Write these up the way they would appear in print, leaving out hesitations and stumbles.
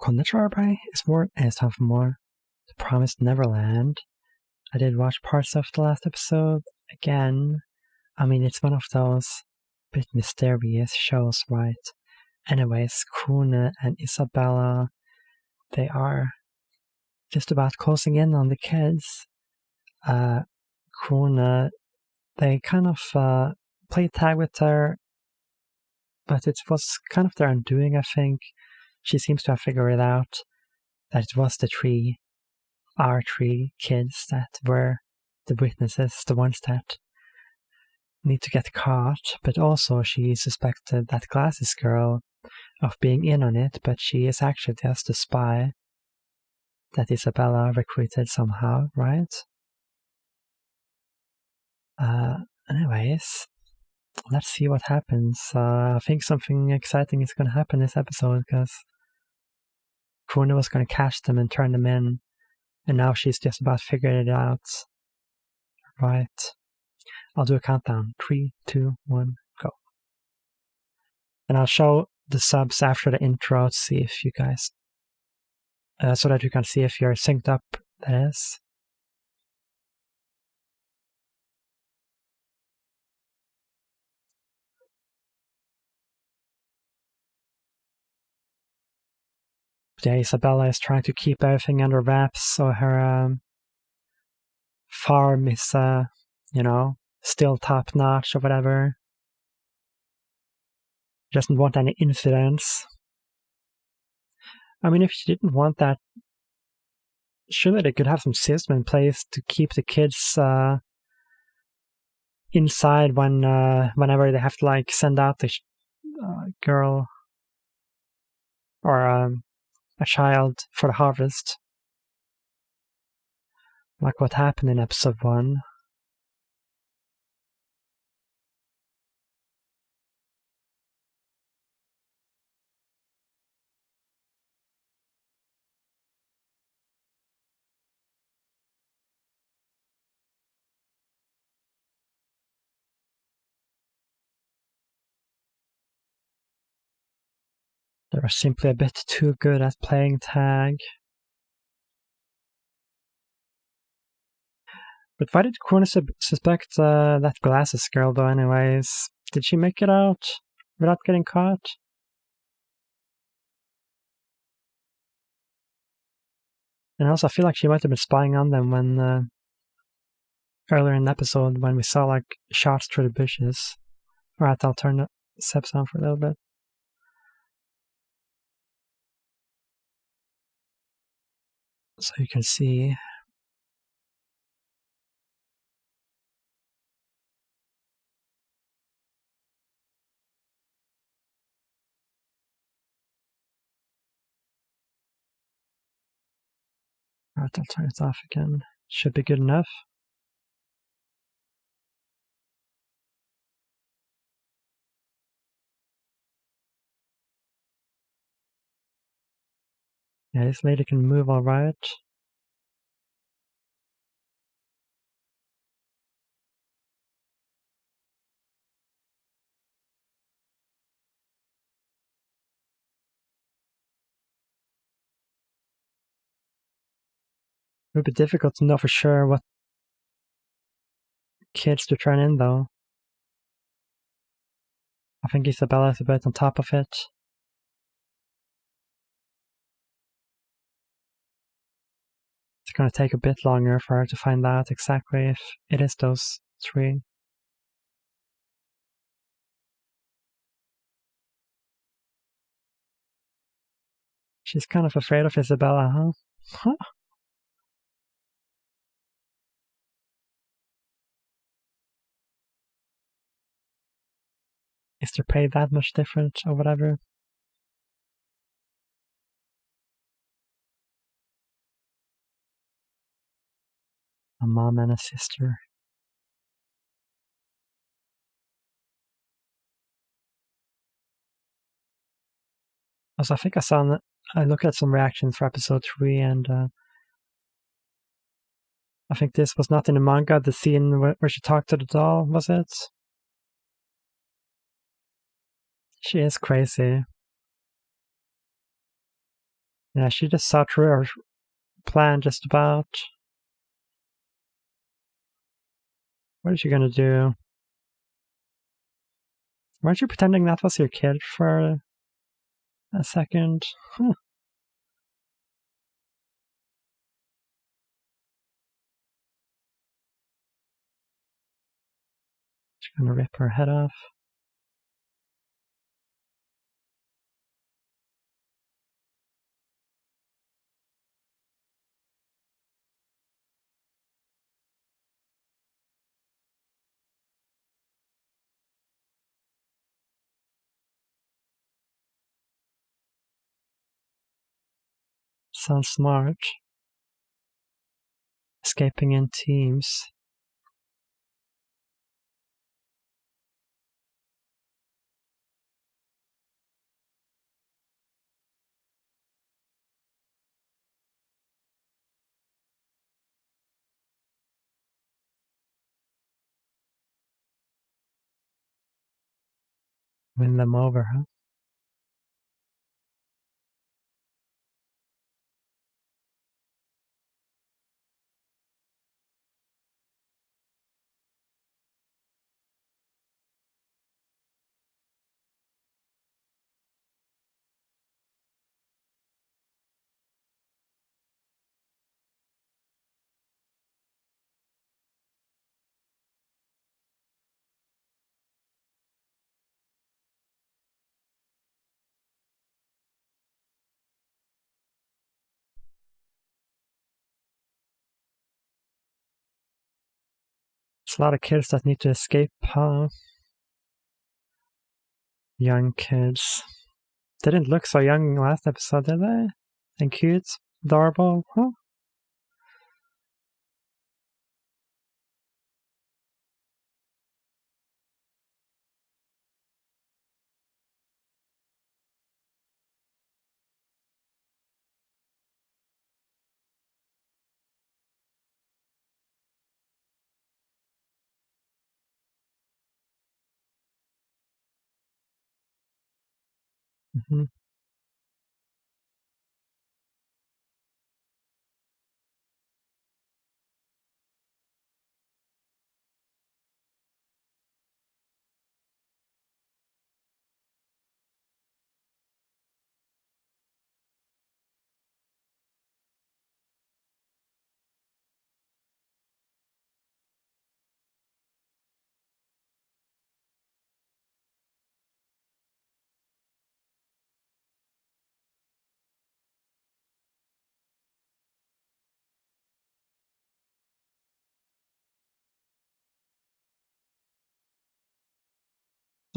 Konnichiwa, everybody. It's more, and it's time for more The Promised Neverland. I did watch parts of the last episode again. I mean, it's one of those bit mysterious shows, right? Anyways, Kuna and Isabella, they are just about closing in on the kids. Kuna, they kind of played tag with her, but it was kind of their undoing, I think. She seems to have figured it out that it was our three kids that were the witnesses, the ones that need to get caught, but also she suspected that glasses girl of being in on it, but she is actually just a spy that Isabella recruited somehow, right? Anyways, let's see what happens. I think something exciting is going to happen this episode, because Kuna was going to catch them and turn them in, and now she's just about figuring it out. Right. I'll do a countdown. 3, 2, 1, go. And I'll show the subs after the intro to see if you guys, so that you can see if you're synced up, that is. But yeah, Isabella is trying to keep everything under wraps, so her farm is, still top notch or whatever. Doesn't want any incidents. I mean, if she didn't want that, surely they could have some system in place to keep the kids inside whenever they have to send out the girl or a child for the harvest, like what happened in episode 1. They were simply a bit too good at playing tag. But why did Kuna suspect that glasses girl, though, anyways? Did she make it out without getting caught? And also, I feel like she might have been spying on them when earlier in the episode when we saw shots through the bushes. Alright, I'll turn the steps on for a little bit. So you can see. Alright, I'll turn it off again. Should be good enough. Yeah, this lady can move alright. It would be difficult to know for sure what kids to turn in, though. I think Isabella's a bit on top of it. It's going to take a bit longer for her to find out exactly if it is those 3. She's kind of afraid of Isabella, huh? Huh? Is their pay that much different or whatever? A mom and a sister. Also, I think I looked at some reactions for episode 3, and I think this was not in the manga, the scene where she talked to the doll, was it? She is crazy. Yeah, she just saw through her plan just about. What is she gonna do? Weren't you pretending that was your kid for a second? Huh. She's gonna rip her head off. Sounds smart. Escaping in teams. Win them over, huh? It's a lot of kids that need to escape, huh? Young kids. They didn't look so young last episode, did they? And cute, adorable, huh? Mm-hmm.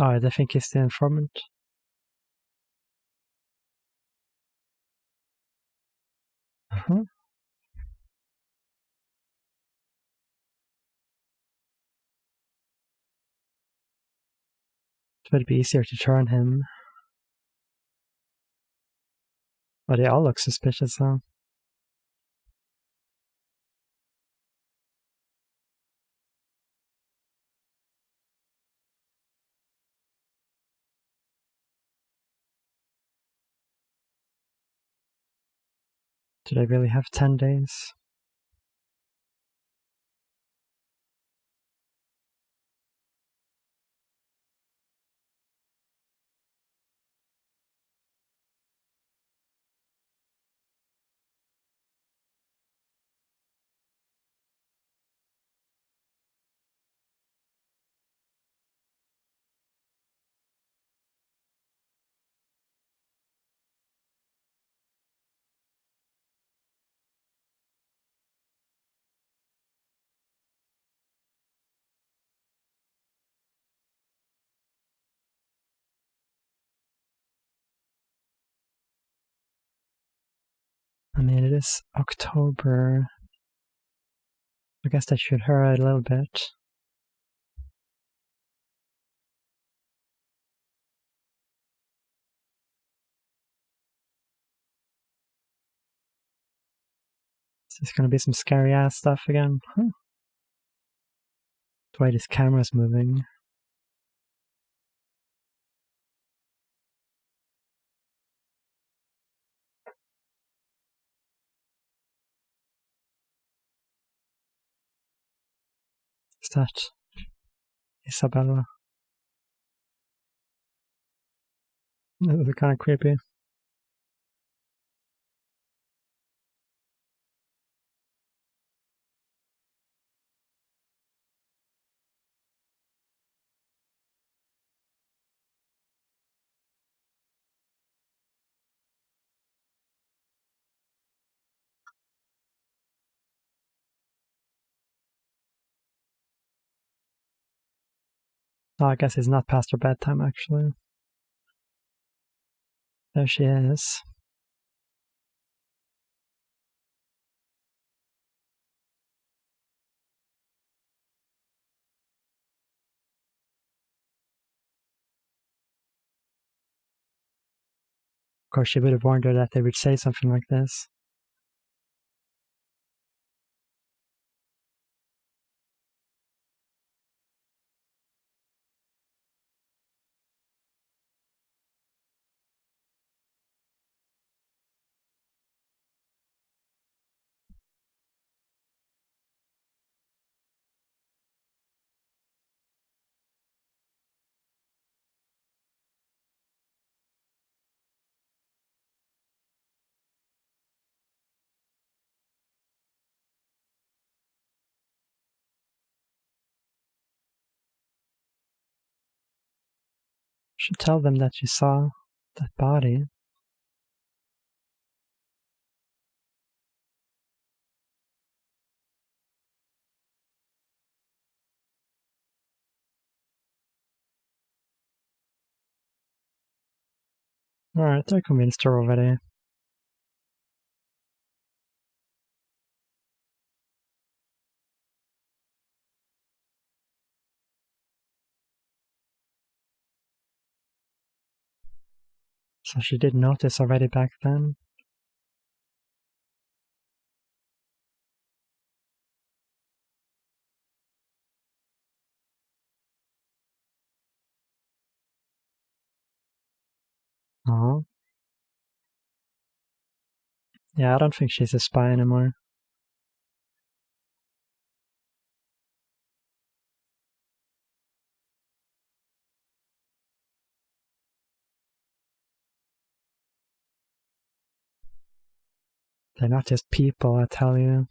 Oh, they think he's the informant. Uh-huh. It would be easier to turn him. But they all look suspicious, huh? Do they really have 10 days? I mean, it is October. I guess that should hurt a little bit. There's gonna be some scary ass stuff again. Huh. The way this camera's moving. Is that Isabella? This is kind of creepy. Oh, I guess it's not past her bedtime, actually. There she is. Of course, she would have warned her that they would say something like this. Should tell them that you saw that body. Alright, they're convinced her already. So she did notice already back then. Oh. Yeah, I don't think she's a spy anymore. They're not just people, I tell you.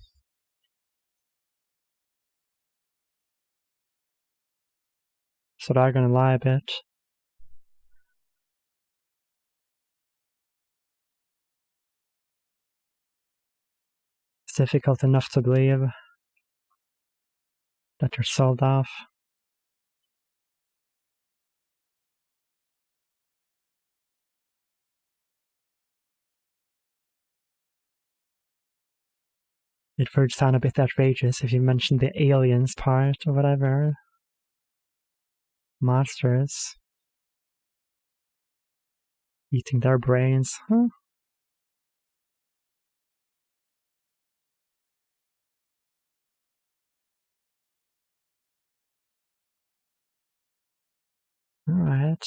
So they're gonna lie a bit. It's difficult enough to believe that they're sold off. It would sound a bit outrageous if you mentioned the aliens part or whatever. Monsters. Eating their brains. Huh? Alright.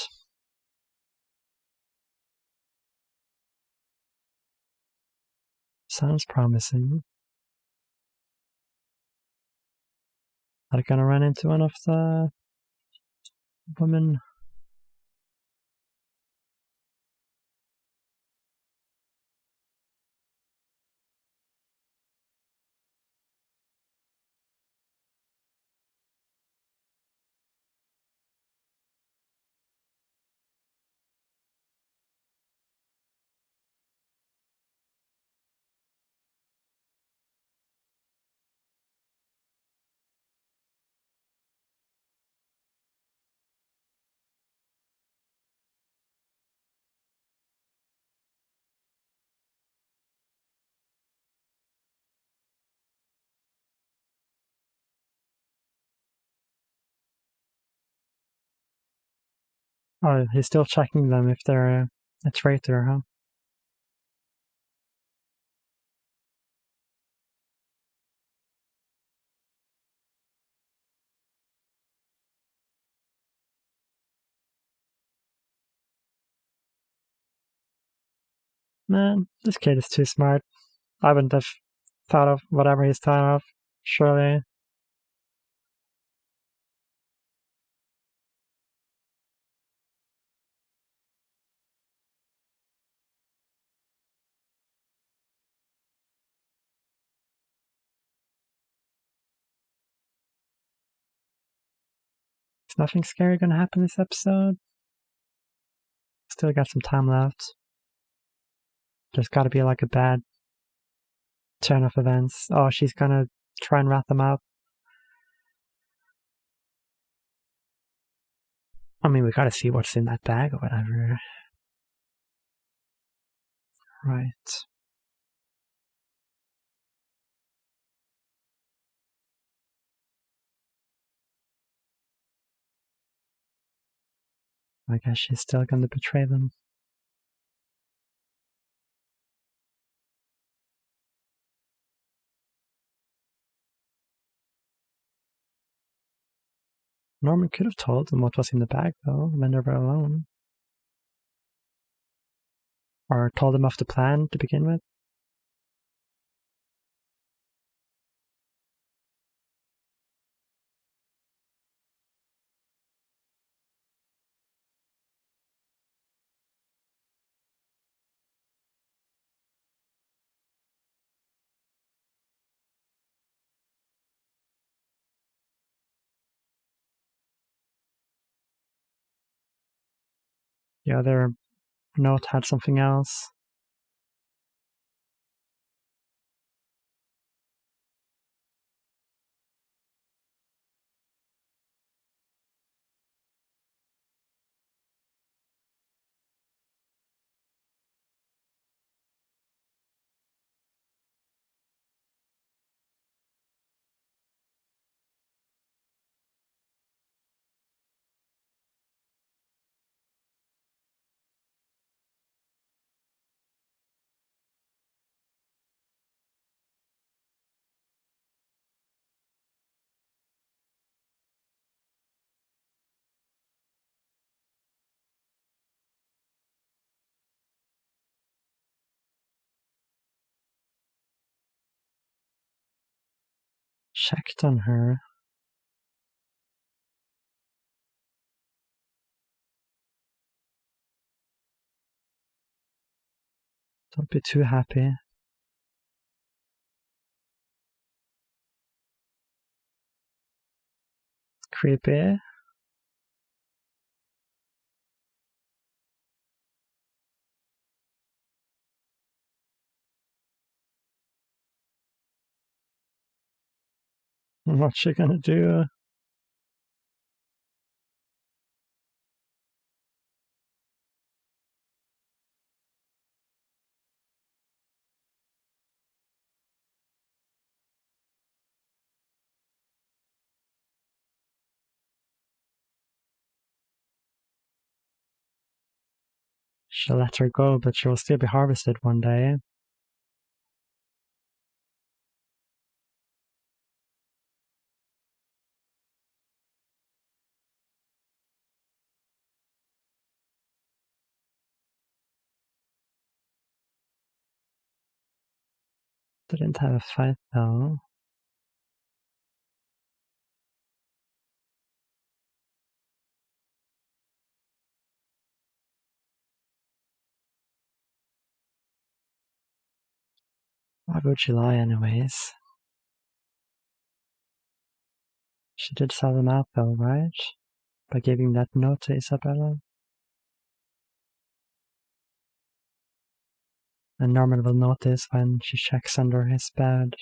Sounds promising. Are they gonna run into one of the women? Oh, he's still checking them if they're a traitor, huh? Man, this kid is too smart. I wouldn't have thought of whatever he's thought of, surely. Is nothing scary gonna happen this episode? Still got some time left. There's gotta be like a bad turn of events. Oh, she's gonna try and rat them out. I mean, we gotta see what's in that bag or whatever. Right. I guess she's still gonna betray them. Norman could have told them what was in the bag, though, when they were alone. Or told them of the plan to begin with. The other note had something else. Checked on her. Don't be too happy. Creepy. What's she gonna do? She'll let her go, but she will still be harvested one day. They didn't have a fight, though. Why would she lie anyways? She did sell them out though, right? By giving that note to Isabella. And Norman will notice when she checks under his bed.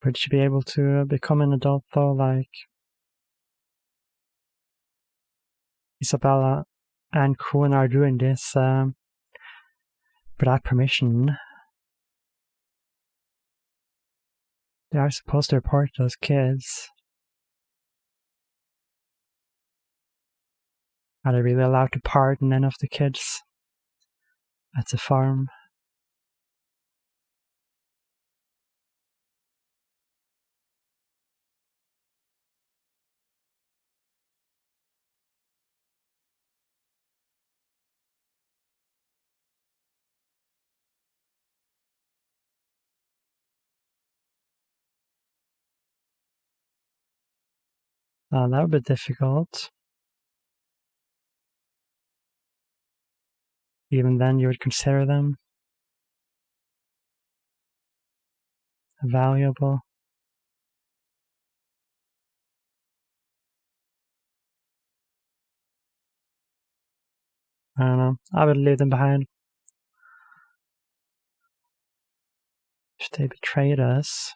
Would she be able to become an adult though, like Isabella and Kuhn are doing this without permission. They are supposed to report those kids. Are they really allowed to pardon any of the kids at the farm? That would be difficult. Even then, you would consider them valuable. I don't know. I would leave them behind. If they betrayed us.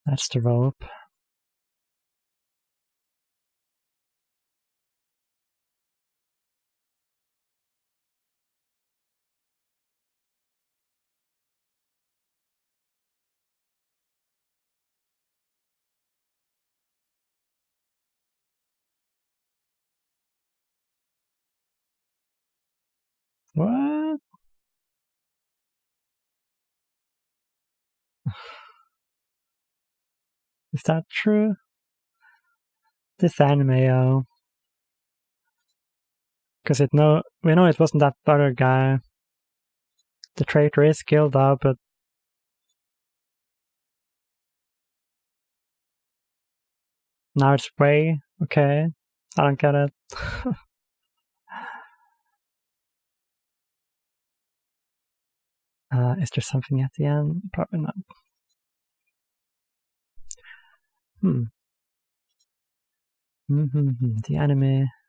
That's the rope. What? Is that true? This anime, because we know it wasn't that other guy. The traitor is killed out, but now it's Ray. Okay, I don't get it. Is there something at the end? Probably not.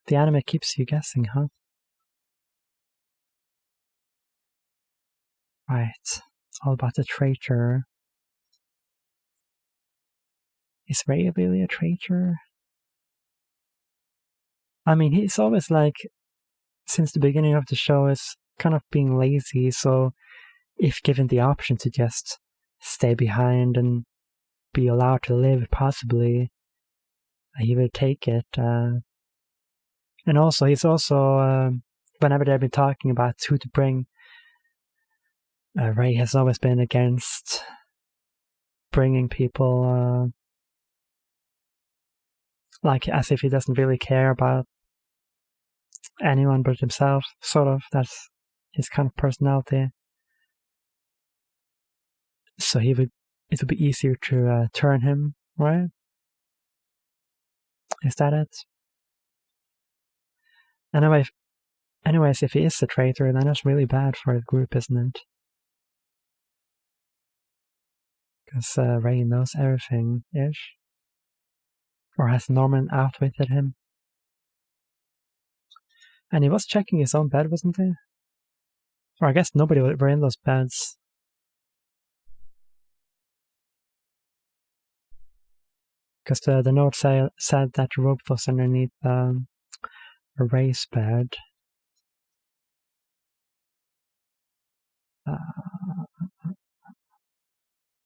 The anime keeps you guessing, huh? Right, all about the traitor. Is Ray really a traitor? I mean, he's always since the beginning of the show, is kind of being lazy, so if given the option to just stay behind and be allowed to live, possibly, he would take it. And also, he's also, whenever they've been talking about who to bring, Ray has always been against bringing people, as if he doesn't really care about anyone but himself, sort of. That's his kind of personality. So it would be easier to turn him, right? Is that it? Anyways, if he is a traitor, then that's really bad for the group, isn't it? Because Ray knows everything-ish. Or has Norman outwitted him? And he was checking his own bed, wasn't he? Or I guess nobody were in those beds. Because the note said that the rope was underneath a Ray's bed.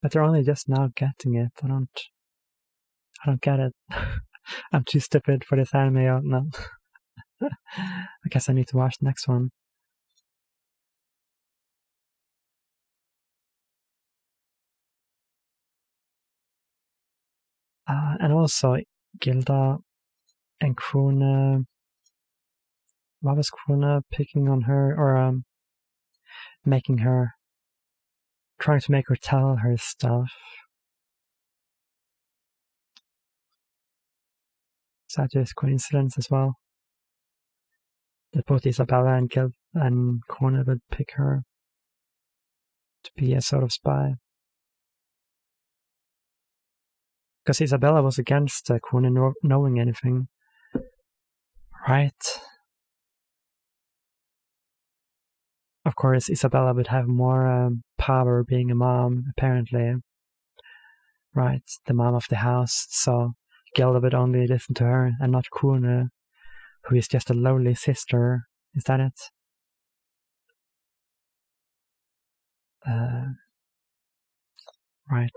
But they're only just now getting it. I don't get it. I'm too stupid for this anime. No. I guess I need to watch the next one. And also, Gilda and Kruna. What was Kruna picking on her, or trying to make her tell her stuff? that just coincidence as well? That both Isabella and Kona would pick her to be a sort of spy. Because Isabella was against Kona knowing anything. Right? Of course, Isabella would have more power being a mom, apparently. Right, the mom of the house, so Gilda would only listen to her and not Kona, who is just a lowly sister. Is that it? Right.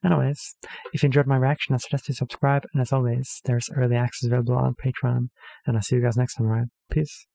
Anyways, if you enjoyed my reaction, I suggest you subscribe, and as always, there's early access available on Patreon, and I'll see you guys next time, right? Peace.